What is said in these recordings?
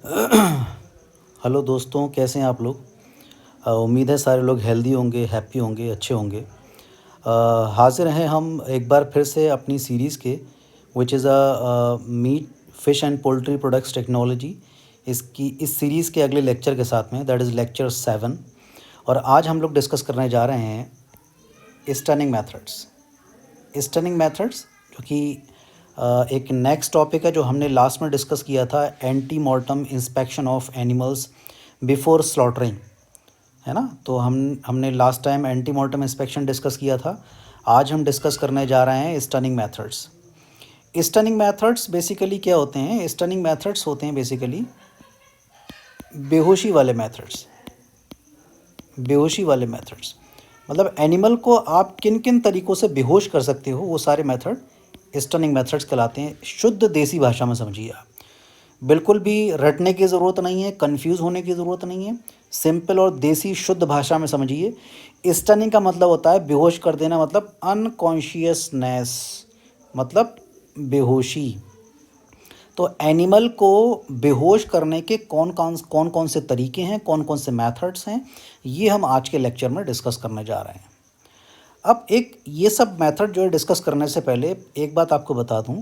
Hello दोस्तों, कैसे हैं आप लोग। उम्मीद है सारे लोग हेल्दी होंगे, हैप्पी होंगे, अच्छे होंगे। हाज़िर हैं हम एक बार फिर से अपनी सीरीज़ के which is meat fish and poultry products technology. इसकी इस सीरीज़ के अगले लेक्चर के साथ में, दैट इज़ लेक्चर 7। और आज हम लोग डिस्कस करने जा रहे हैं स्टनिंग मेथड्स। स्टनिंग मेथड्स जो कि एक नेक्स्ट टॉपिक है जो हमने लास्ट में डिस्कस किया था, anti mortem inspection of animals before slaughtering, है ना। तो हमने last time anti mortem inspection discuss किया था। आज हम डिस्कस करने जा रहे हैं stunning methods. Stunning methods basically क्या होते हैं? स्टनिंग मेथड्स होते हैं बेसिकली बेहोशी वाले मेथड्स। बेहोशी वाले मेथड्स मतलब एनिमल को आप किन किन तरीक़ों से बेहोश कर सकते हो, वो सारे मेथड स्टनिंग मेथड्स कहलाते हैं। शुद्ध देसी भाषा में समझिए आप, बिल्कुल भी रटने की ज़रूरत नहीं है, कंफ्यूज होने की ज़रूरत नहीं है। सिंपल और देसी शुद्ध भाषा में समझिए। स्टनिंग का मतलब होता है बेहोश कर देना, मतलब अनकॉन्शियसनेस, मतलब बेहोशी। तो एनिमल को बेहोश करने के कौन कौन से तरीके हैं, कौन कौन से मेथड्स हैं, ये हम आज के लेक्चर में डिस्कस करने जा रहे हैं। अब एक ये सब मेथड जो है डिस्कस करने से पहले एक बात आपको बता दूं,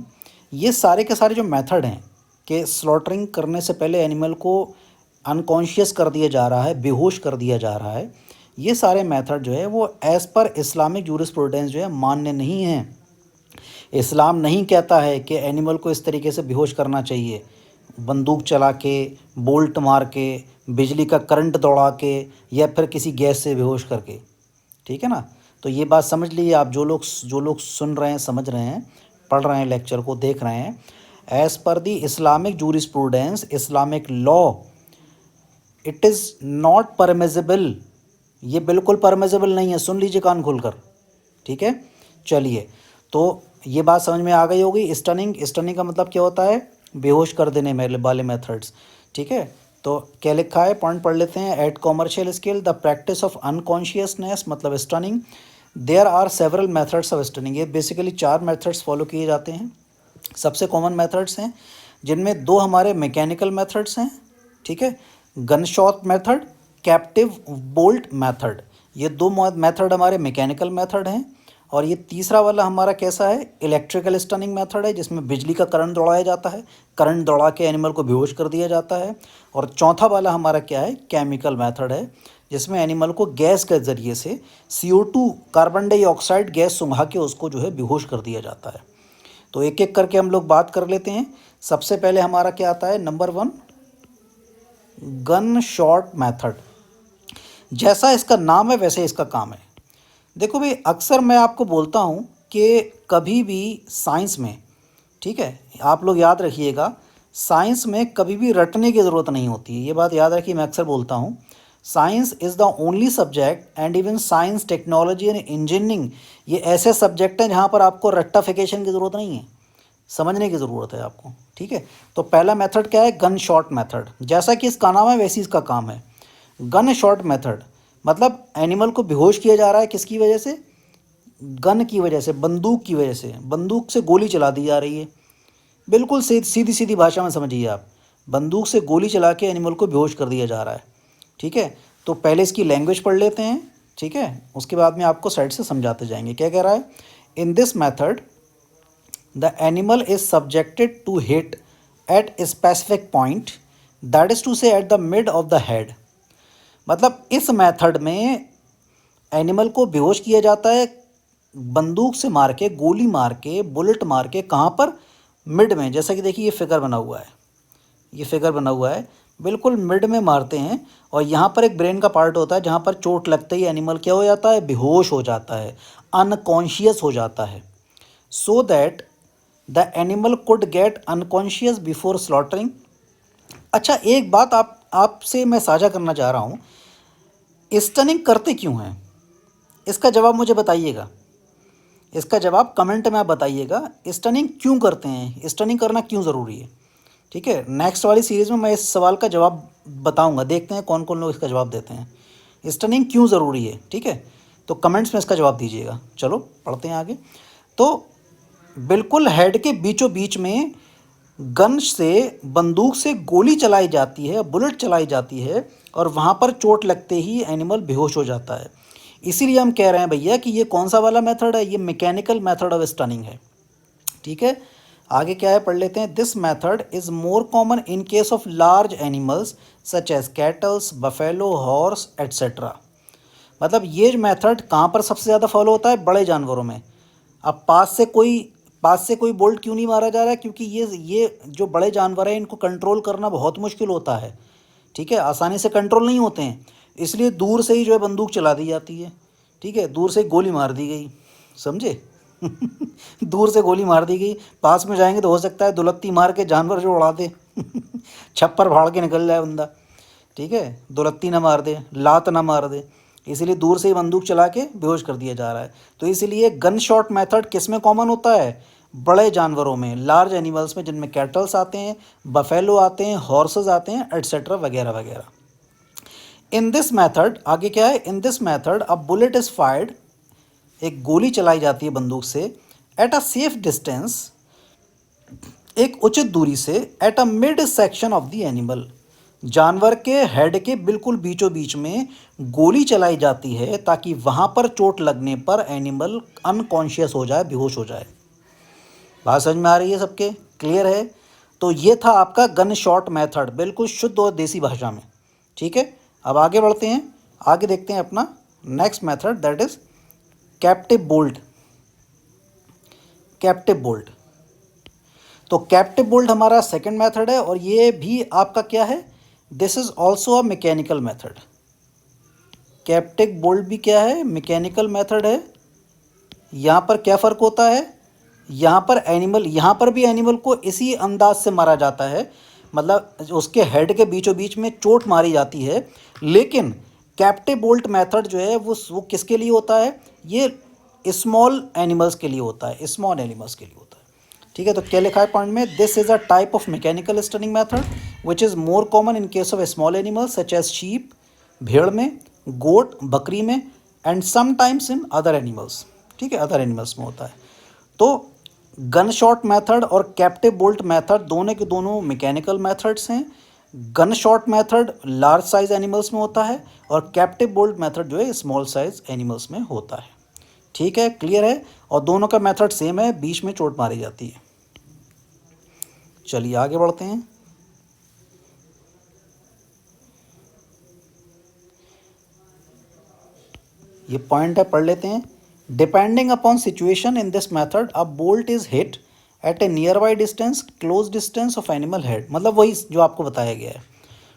ये सारे के सारे जो मेथड हैं कि स्लॉटरिंग करने से पहले एनिमल को अनकॉन्शियस कर दिया जा रहा है, बेहोश कर दिया जा रहा है, ये सारे मेथड जो है वो एज़ पर इस्लामिक जूरिस्प्रूडेंस जो है मान्य नहीं है। इस्लाम नहीं कहता है कि एनिमल को इस तरीके से बेहोश करना चाहिए, बंदूक चला के, बोल्ट मार के, बिजली का करंट दौड़ा के, या फिर किसी गैस से बेहोश करके। ठीक है ना। तो ये बात समझ लीजिए आप, जो लोग सुन रहे हैं, समझ रहे हैं, पढ़ रहे हैं, लेक्चर को देख रहे हैं, as per the Islamic jurisprudence, Islamic law, it is not permissible. ये बिल्कुल परमिजिबल नहीं है, सुन लीजिए कान खोलकर। ठीक है, चलिए। तो ये बात समझ में आ गई होगी। स्टनिंग का मतलब क्या होता है? बेहोश कर देने वाले मेथड्स। ठीक है, तो क्या लिखा है, पॉइंट पढ़ लेते हैं। At commercial scale the practice of unconsciousness, मतलब stunning. There are several methods of stunning. ये बेसिकली 4 मेथड्स फॉलो किए जाते हैं। सबसे कॉमन मेथड्स हैं, जिनमें 2 हमारे मैकेनिकल मेथड्स हैं। ठीक है, gun shot method, captive bolt method. ये 2 मेथड हमारे मैकेनिकल मेथड हैं। और ये तीसरा वाला हमारा कैसा है? इलेक्ट्रिकल स्टनिंग मेथड है, जिसमें बिजली का करंट दौड़ाया जाता है, करंट दौड़ा के एनिमल को बेहोश कर दिया जाता है। और चौथा वाला हमारा क्या है? केमिकल मेथड है, जिसमें एनिमल को गैस के ज़रिए से CO2, कार्बन डाइऑक्साइड गैस सुंघा के उसको जो है बेहोश कर दिया जाता है। तो एक एक करके हम लोग बात कर लेते हैं। सबसे पहले हमारा क्या आता है? Number 1, gun shot method. जैसा इसका नाम है वैसे इसका काम है। देखो भाई, अक्सर मैं आपको बोलता हूँ कि कभी भी साइंस में, ठीक है, आप लोग याद रखिएगा, साइंस में कभी भी रटने की ज़रूरत नहीं होती है। ये बात याद रखिए, मैं अक्सर बोलता हूँ, science is the only subject, and even science, technology and engineering, ये ऐसे सब्जेक्ट हैं जहाँ पर आपको रट्टाफिकेशन की ज़रूरत नहीं है, समझने की ज़रूरत है आपको। ठीक है, तो पहला मेथड क्या है? Gun shot method. जैसा कि इसका नाम है वैसे इसका काम है। गन शॉट मेथड मतलब एनिमल को बेहोश किया जा रहा है, किसकी वजह से? गन की वजह से, बंदूक की वजह से। बंदूक से गोली चला दी जा रही है। बिल्कुल सीधी सीधी भाषा में समझिए आप, बंदूक से गोली चला के एनिमल को बेहोश कर दिया जा रहा है। ठीक है, तो पहले इसकी लैंग्वेज पढ़ लेते हैं। ठीक है, उसके बाद में आपको साइड से समझाते जाएंगे। क्या कह रहा है? In this method the animal is subjected to hit at specific point, that is to say at the mid of the head. मतलब इस मेथड में एनिमल को बेहोश किया जाता है बंदूक से मार के, गोली मार के, बुलेट मार के। कहाँ पर? मिड में। जैसा कि देखिए ये फिगर बना हुआ है, ये फिगर बना हुआ है, बिल्कुल मिड में मारते हैं। और यहाँ पर एक ब्रेन का पार्ट होता है, जहाँ पर चोट लगते ही एनिमल क्या हो जाता है? बेहोश हो जाता है, अनकॉन्शियस हो जाता है। सो that the animal could get unconscious before slaughtering. अच्छा, एक बात आपसे मैं साझा करना चाह रहा हूँ, स्टनिंग करते क्यों हैं? इसका जवाब मुझे बताइएगा, इसका जवाब कमेंट में आप बताइएगा। स्टनिंग क्यों करते हैं? स्टनिंग करना क्यों ज़रूरी है? ठीक है, नेक्स्ट वाली सीरीज़ में मैं इस सवाल का जवाब बताऊंगा। देखते हैं कौन कौन लोग इसका जवाब देते हैं। स्टनिंग क्यों ज़रूरी है? ठीक है, तो कमेंट्स में इसका जवाब दीजिएगा। चलो पढ़ते हैं आगे। तो बिल्कुल हेड के बीचों बीच में गन से बंदूक से गोली चलाई जाती है, बुलेट चलाई जाती है और वहाँ पर चोट लगते ही एनिमल बेहोश हो जाता है। इसीलिए हम कह रहे हैं भैया कि ये कौन सा वाला मेथड है, ये मैकेनिकल मेथड ऑफ स्टनिंग है। ठीक है, आगे क्या है पढ़ लेते हैं। This method is more common in case of large animals such as cattles, buffalo, horse etcetera. मतलब ये मेथड कहाँ पर सबसे ज़्यादा फॉलो होता है? बड़े जानवरों में। अब पास से कोई बोल्ट क्यों नहीं मारा जा रहा है? क्योंकि ये जो बड़े जानवर हैं इनको कंट्रोल करना बहुत मुश्किल होता है। ठीक है, आसानी से कंट्रोल नहीं होते हैं, इसलिए दूर से ही जो है बंदूक चला दी जाती है। ठीक है, दूर से गोली मार दी गई, समझे? दूर से गोली मार दी गई, पास में जाएंगे तो हो सकता है दुलत्ती मार के जानवर जो उड़ा दे। छप्पर फाड़ के निकल जाए बंदा। ठीक है, दुलत्ती ना मार दे, लात ना मार दे, इसीलिए दूर से ही बंदूक चला के बेहोश कर दिया जा रहा है। तो इसीलिए गन शॉट मेथड किस में कॉमन होता है? बड़े जानवरों में, लार्ज एनिमल्स में, जिनमें कैटल्स आते हैं, बफेलो आते हैं, हॉर्सेस आते हैं, एट्सेट्रा वगैरह वगैरह। इन दिस मेथड, आगे क्या है? In this method a bullet is fired, एक गोली चलाई जाती है बंदूक से, एट अ सेफ डिस्टेंस, एक उचित दूरी से, at a mid section of the animal, जानवर के हेड के बिल्कुल बीचों बीच में गोली चलाई जाती है ताकि वहाँ पर चोट लगने पर एनिमल अनकॉन्शियस हो जाए, बेहोश हो जाए। बात समझ में आ रही है सबके? क्लियर है? तो ये था आपका गन शॉट मेथड, बिल्कुल शुद्ध और देसी भाषा में। ठीक है, अब आगे बढ़ते हैं, आगे देखते हैं अपना next method, that is captive bolt. Captive bolt, तो कैप्टिव बोल्ट हमारा सेकंड मेथड है और ये भी आपका क्या है? This is also a mechanical method. Captive bolt भी क्या है? मैकेनिकल मेथड है। यहाँ पर क्या फ़र्क होता है? यहाँ पर भी एनिमल को इसी अंदाज से मारा जाता है, मतलब उसके हेड के बीचों बीच में चोट मारी जाती है। लेकिन कैप्टिव बोल्ट मेथड जो है वो किसके लिए होता है? ये स्मॉल एनिमल्स के लिए होता है, स्मॉल एनिमल्स के लिए होता है। ठीक है, तो क्या लिखा है पॉइंट में? This is a type of mechanical stunning method which is more common in case of small animals such as sheep, भेड़ में, गोट, बकरी में, and sometimes in other animals. ठीक है, अदर एनिमल्स में होता है। तो गन शॉट मेथड और कैप्टिव बोल्ट मेथड दोनों के दोनों मैकेनिकल मेथड्स हैं। Gun shot method large size animals में होता है और कैप्टिव बोल्ट मेथड जो है स्मॉल साइज एनिमल्स में होता है। ठीक है, क्लियर है? और दोनों का मेथड सेम है, बीच में चोट मारी जाती है। चलिए आगे बढ़ते हैं। ये पॉइंट है, पढ़ लेते हैं। Depending upon situation in this method a bolt is hit eight A near by distance, close distance of animal head, मतलब वही जो आपको बताया गया है।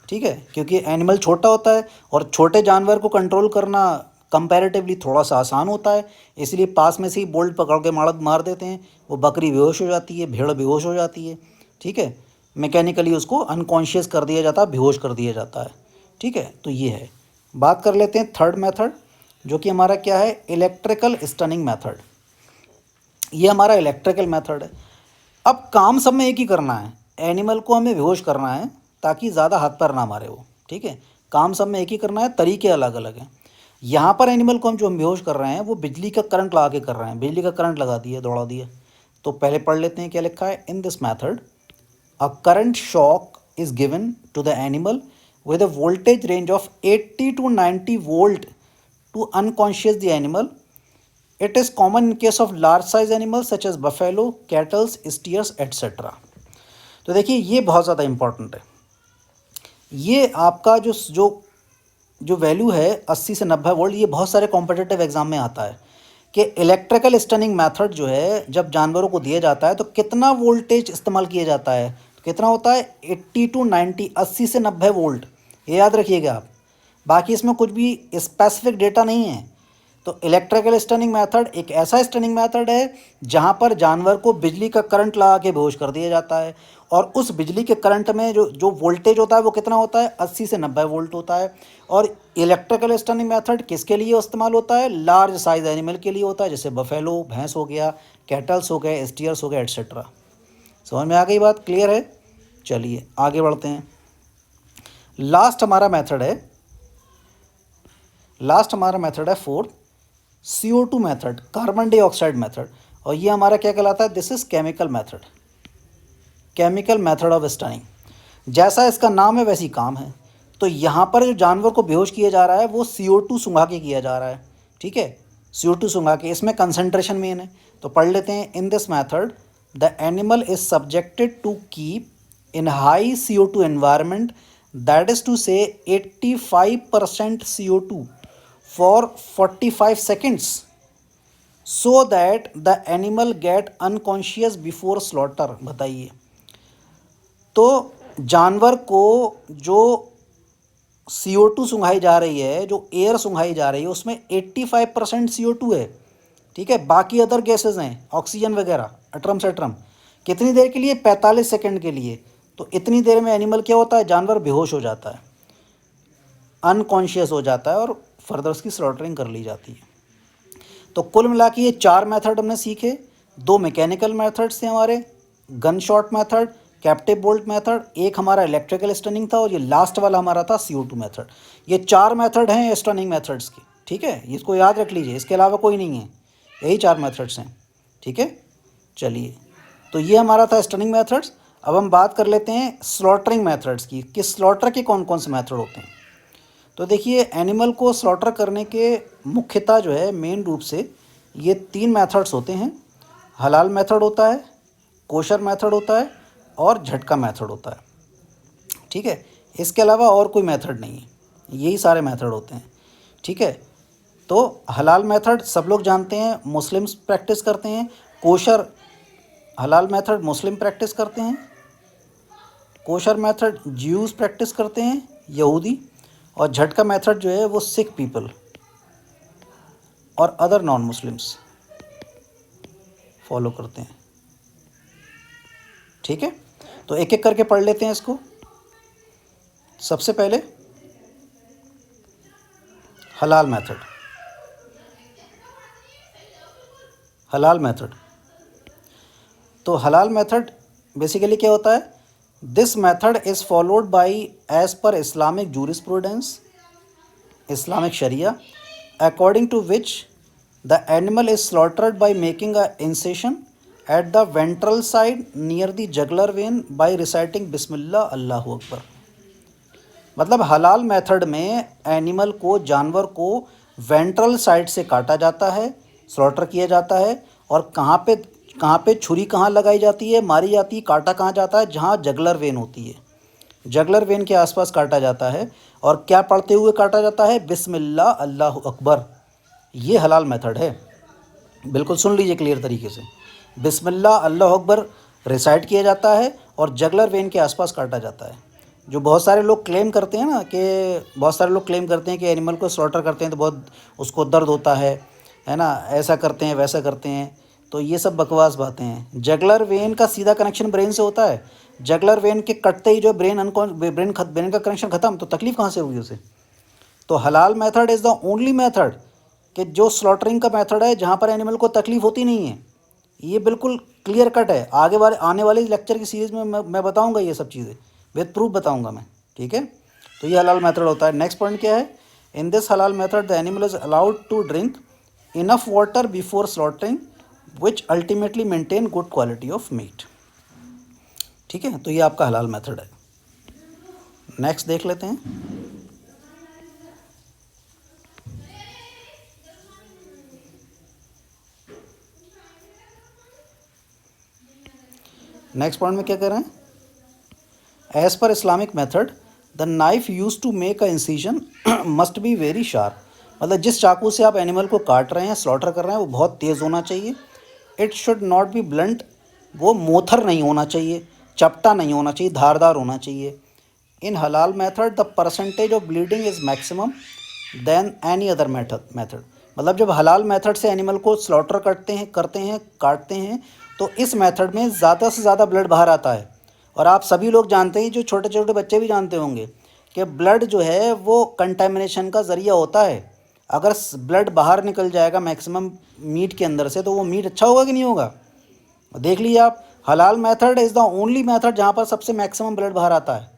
ठीक है, क्योंकि एनिमल छोटा होता है और छोटे जानवर को कंट्रोल करना कंपैरेटिवली थोड़ा सा आसान होता है, इसलिए पास में से ही बोल्ट पकड़ के मार देते हैं। वो बकरी बेहोश हो जाती है, भेड़ बेहोश हो जाती है। ठीक है, मैकेनिकली उसको अनकॉन्शियस कर दिया जाता है, बेहोश कर दिया जाता है। ठीक है, तो ये है। बात कर लेते हैं थर्ड मेथड, जो कि हमारा क्या है? Electrical stunning method. ये हमारा इलेक्ट्रिकल मेथड है। अब काम सब में एक ही करना है, एनिमल को हमें बेहोश करना है ताकि ज़्यादा हाथ पैर ना मारे वो। ठीक है, काम सब में एक ही करना है, तरीके अलग अलग हैं। यहाँ पर एनिमल को हम बेहोश कर रहे हैं वो बिजली का करंट लगा के कर रहे हैं, बिजली का करंट लगा दिया, दौड़ा दिया। तो पहले पढ़ लेते हैं क्या लिखा है। In this method a current shock is given to the animal with a voltage range of 80 to 90 volt to unconscious the animal. It is common in case of large size animals such as buffalo, cattle, steers, etc. तो देखिए ये बहुत ज़्यादा important है। ये आपका जो जो जो वैल्यू है 80 से 90 वोल्ट, ये बहुत सारे कॉम्पिटिटिव एग्जाम में आता है कि इलेक्ट्रिकल स्टनिंग मेथड जो है जब जानवरों को दिया जाता है तो कितना वोल्टेज इस्तेमाल किया जाता है, तो कितना होता है? 80 टू 90, 80 से 90 वोल्ट, ये याद रखिएगा आप। बाकी इसमें कुछ भी स्पेसिफिक डेटा नहीं है। तो इलेक्ट्रिकल स्टनिंग मेथड एक ऐसा स्टनिंग मेथड है जहाँ पर जानवर को बिजली का करंट लगा के बेहोश कर दिया जाता है और उस बिजली के करंट में जो जो वोल्टेज होता है वो कितना होता है? 80 से 90 वोल्ट होता है। और इलेक्ट्रिकल स्टनिंग मेथड किसके लिए इस्तेमाल होता है? लार्ज साइज एनिमल के लिए होता है, जैसे बफेलो, भैंस हो गया, कैटल्स हो गए, स्टीयर्स हो गए, एट्सेट्रा। समझ में आ गई बात? क्लियर है? चलिए आगे बढ़ते हैं। लास्ट हमारा मेथड है fourth, CO2 method, carbon dioxide method. और ये हमारा क्या कहलाता है? This is chemical method. Chemical method of stunning. जैसा इसका नाम है वैसी काम है। तो यहाँ पर जो जानवर को बेहोश किया जा रहा है वो CO2 सुंघा के किया जा रहा है, ठीक है, CO2 सुंघा के। इसमें कंसंट्रेशन मेन है, तो पढ़ लेते हैं। In this method the animal is subjected to keep in high CO2 environment, that is to say 85% CO2 for 45 seconds so that the animal get unconscious before slaughter. बताइए, तो जानवर को जो CO2 सुंघाई जा रही है, जो एयर सुंघाई जा रही है, उसमें 85% CO2 है, ठीक है। बाकी अदर गैसेज हैं, ऑक्सीजन वगैरह, अटरम सेट्रम। कितनी देर के लिए? 45 सेकंड के लिए। तो इतनी देर में एनिमल क्या होता है? जानवर बेहोश हो जाता है, अनकॉन्शियस हो जाता है, और फर्दर उसकी स्लॉटरिंग कर ली जाती है। तो कुल मिला के ये 4 मेथड हमने सीखे। 2 मैकेनिकल मेथड्स थे हमारे, gun shot method, captive bolt method, एक हमारा इलेक्ट्रिकल स्टनिंग था, और ये लास्ट वाला हमारा था CO2 मेथड। ये 4 मेथड हैं स्टनिंग मेथड्स के, ठीक है। इसको याद रख लीजिए, इसके अलावा कोई नहीं है, यही 4 मेथड्स हैं, ठीक है। चलिए, तो ये हमारा था स्टनिंग मेथड्स। अब हम बात कर लेते हैं स्लॉटरिंग मेथड्स की, कि स्लॉटर के कौन कौन से मेथड होते हैं। तो देखिए, एनिमल को स्लॉटर करने के मुख्यतः जो है मेन रूप से ये 3 मेथड्स होते हैं। हलाल मेथड होता है, कोशर मेथड होता है, और झटका मेथड होता है, ठीक है। इसके अलावा और कोई मेथड नहीं है, यही सारे मेथड होते हैं, ठीक है। तो हलाल मेथड सब लोग जानते हैं, मुस्लिम्स प्रैक्टिस करते हैं। कोशर, हलाल मेथड मुस्लिम प्रैक्टिस करते हैं, कोशर मेथड ज्यूज़ प्रैक्टिस करते हैं, यहूदी। और झटका मेथड जो है वो सिख पीपल और अदर नॉन मुस्लिम्स फॉलो करते हैं, ठीक है। तो एक एक करके पढ़ लेते हैं इसको। सबसे पहले हलाल मेथड। हलाल मेथड, तो हलाल मेथड बेसिकली क्या होता है? This method is followed by as per Islamic jurisprudence, Islamic sharia, according to which the animal is slaughtered by making a incision at the ventral side near the jugular vein by reciting बिस्मिल्लाह अल्लाहु अकबर। मतलब हलाल method में animal को, जानवर को ventral side से काटा जाता है, स्लॉटर किया जाता है। और कहाँ पे छुरी कहाँ लगाई जाती है, मारी जाती है, काटा कहाँ जाता है? जहाँ जगलर वेन होती है, जगलर वेन के आसपास काटा जाता है। और क्या पढ़ते हुए काटा जाता है? बिस्मिल्लाह अल्लाहु अकबर। ये हलाल मेथड है, बिल्कुल सुन लीजिए क्लियर तरीके से। बिस्मिल्लाह अल्लाहु अकबर रिसाइट किया जाता है और जगलर वेन के आसपास काटा जाता है। जो बहुत सारे लोग क्लेम करते हैं ना, कि बहुत सारे लोग क्लेम करते हैं कि एनिमल को स्लॉटर करते हैं तो बहुत उसको दर्द होता है ना, ऐसा करते हैं वैसा करते हैं, तो ये सब बकवास बातें हैं। जगलर वेन का सीधा कनेक्शन ब्रेन से होता है। जगलर वेन के कटते ही जो ब्रेन का कनेक्शन ख़त्म, तो तकलीफ़ कहाँ से होगी उसे? तो हलाल method is the only method कि जो स्लॉटरिंग का मेथड है जहाँ पर एनिमल को तकलीफ़ होती नहीं है। ये बिल्कुल क्लियर कट है। आने वाले लेक्चर की सीरीज़ में मैं बताऊँगा ये सब चीज़ें, विद प्रूफ बताऊँगा मैं, ठीक है। तो ये हलाल मेथड होता है। नेक्स्ट पॉइंट क्या है? In this halal method the animal is allowed to drink enough water before slaughtering which ultimately maintain good quality of meat, ठीक है। तो ये आपका हलाल मेथड है। नेक्स्ट देख लेते हैं। नेक्स्ट पॉइंट में क्या कर रहे हैं? As per Islamic method the knife use to make a incision must be very sharp. मतलब जिस चाकू से आप एनिमल को काट रहे हैं, स्लॉटर कर रहे हैं, वो बहुत तेज़ होना चाहिए। It should not be blunt, वो मोथर नहीं होना चाहिए, चपटा नहीं होना चाहिए, धारदार होना चाहिए। In halal method the percentage of bleeding is maximum than any other method. मतलब जब हलाल मेथड से एनिमल को स्लॉटर काटते हैं, तो इस मेथड में ज़्यादा से ज़्यादा ब्लड बाहर आता है। और आप सभी लोग जानते हैं, जो छोटे छोटे बच्चे भी जानते होंगे, कि ब्लड जो है वो कंटेमिनेशन का ज़रिया होता है। अगर ब्लड बाहर निकल जाएगा मैक्सिमम मीट के अंदर से, तो वो मीट अच्छा होगा कि नहीं होगा? देख लीजिए आप, हलाल method is the only method जहाँ पर सबसे मैक्सिमम ब्लड बाहर आता है।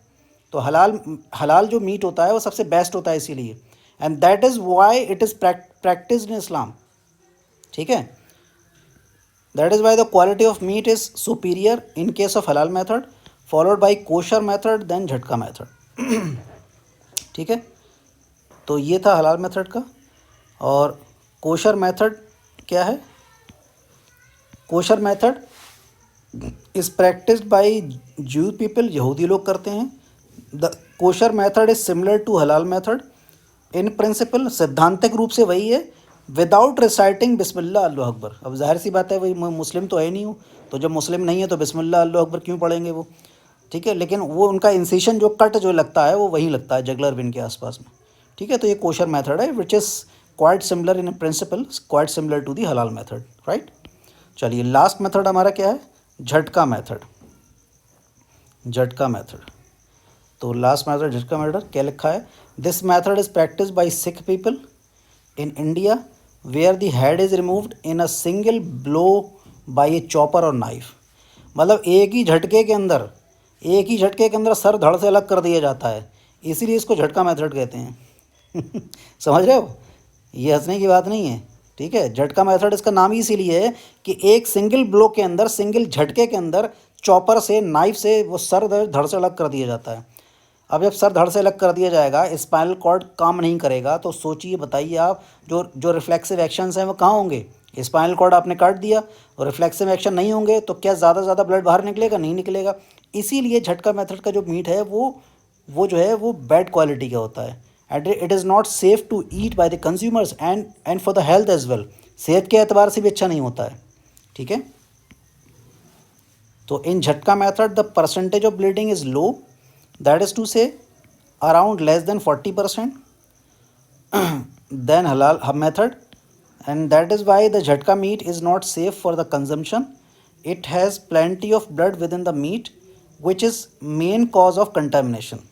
तो हलाल जो मीट होता है वो सबसे बेस्ट होता है इसीलिए। And that is why it is practised in Islam, ठीक है। That is why the quality of meat is superior in case of halal method, followed by kosher method, then jhatka method. ठीक है, तो ये था हलाल मेथड का। और कोशर मेथड क्या है? Kosher method is practised by Jew people, यहूदी लोग करते हैं। The kosher method is similar to halal method in principle, सैद्धांतिक रूप से वही है, विदाउट रिसाइटिंग बिस्मिल्लाह अल्लाह अकबर। अब जाहिर सी बात है, वही मुस्लिम तो है नहीं हूँ, तो जब मुस्लिम नहीं है तो बिस्मिल्लाह अल्लाह अकबर क्यों पढ़ेंगे वो? ठीक है, लेकिन वो उनका इंसिशन जो कट जो लगता है वो वहीं लगता है जगलर विन के आसपास में। ठीक है, तो ये कोशर मेथड है which is quite similar in principle, quite similar to the halal method, right. चलिए लास्ट मेथड हमारा क्या है? झटका मेथड। झटका मेथड, तो लास्ट मेथड झटका मेथड क्या लिखा है? This method is practice by Sikh people in India where the head is removed in a single blow by a chopper और नाइफ। मतलब एक ही झटके के अंदर सर धड़ से अलग कर दिया जाता है, इसीलिए इसको झटका मेथड कहते हैं। समझ रहे हो? ये हंसने की बात नहीं है। ठीक है, झटका मेथड इसका नाम ही इसीलिए है कि एक सिंगल ब्लो के अंदर, सिंगल झटके के अंदर चॉपर से, नाइफ से वो सर धड़ से अलग कर दिया जाता है। अब जब सर धड़ से अलग कर दिया जाएगा, स्पाइनल कॉर्ड काम नहीं करेगा, तो सोचिए, बताइए आप, जो जो रिफ्लेक्सिव एक्शंस हैं वो कहाँ होंगे? स्पाइनल कॉर्ड आपने काट दिया और रिफ्लेक्सिव एक्शन नहीं होंगे, तो क्या ज़्यादा से ज़्यादा ब्लड बाहर निकलेगा? नहीं निकलेगा। इसीलिए झटका मेथड का जो मीट है वो जो है वो बैड क्वालिटी का होता है, and it is not safe to eat by the consumers and for the health as well. सेहत के एतबार से भी अच्छा नहीं होता है। ठीक है, तो इन झटका method the percentage of bleeding is low, that is to say around less than 40% than halal method, and that is why the jhatka meat is not safe for the consumption. It has plenty of blood within the meat which is main cause of contamination.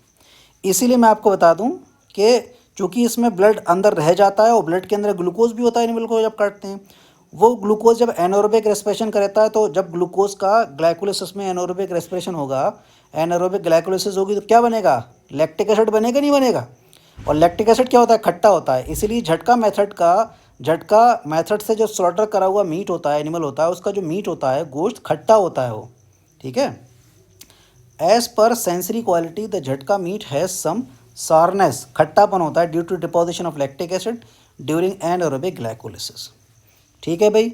इसीलिए मैं आपको बता दूं कि चूँकि इसमें blood अंदर रह जाता है और ब्लड के अंदर ग्लूकोज भी होता है एनिमल को जब काटते हैं, वो ग्लूकोज जब एनारोबिक रेस्पिरेशन करता है, तो जब ग्लूकोज का ग्लाइकोलिसिस में एनारोबिक रेस्पिरेशन होगा, एनारोबिक ग्लाइकोलिसिस होगी, तो क्या बनेगा? लैक्टिक एसिड बनेगा, नहीं बनेगा? और लैक्टिक एसिड क्या होता है? खट्टा होता है। इसीलिए झटका मेथड से जो स्लॉटर करा हुआ मीट होता है, एनिमल होता है, उसका जो मीट होता है, गोश्त खट्टा होता है वो। ठीक है, as per sensory quality the jhatka meat has some sourness, खट्टापन होता है due to deposition of lactic acid during anaerobic glycolysis. ठीक है भाई,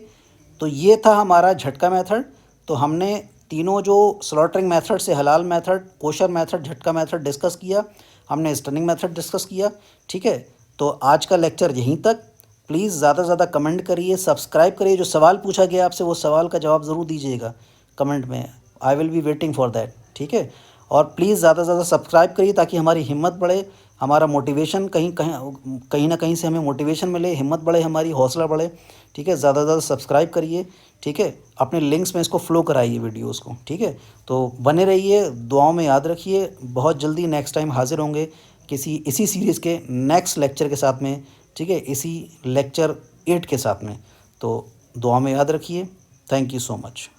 तो ये था हमारा झटका मेथड। तो हमने तीनों जो स्लॉटरिंग मेथड से हलाल मेथड, कोशर मेथड, झटका मेथड डिस्कस किया, हमने स्टनिंग मेथड डिस्कस किया। ठीक है, तो आज का लेक्चर यहीं तक। प्लीज़ ज़्यादा से ज़्यादा कमेंट करिए, सब्सक्राइब करिए। जो सवाल पूछा गया आपसे, वो सवाल का जवाब ज़रूर दीजिएगा कमेंट में। I will be waiting for that. ठीक है, और प्लीज़ ज़्यादा से ज़्यादा सब्सक्राइब करिए ताकि हमारी हिम्मत बढ़े, हमारा मोटिवेशन कहीं ना कहीं से हमें मोटिवेशन मिले, हिम्मत बढ़े, हमारी हौसला बढ़े। ठीक है, ज़्यादा से ज़्यादा सब्सक्राइब करिए। ठीक है, अपने लिंक्स में इसको फ्लो कराइए वीडियोस को। ठीक है, तो बने रहिए, दुआओं में याद रखिए। बहुत जल्दी नेक्स्ट टाइम हाजिर होंगे इसी सीरीज़ के नेक्स्ट लेक्चर के साथ में। ठीक है, इसी लेक्चर 8 के साथ में। तो दुआ में याद रखिए। Thank you so much.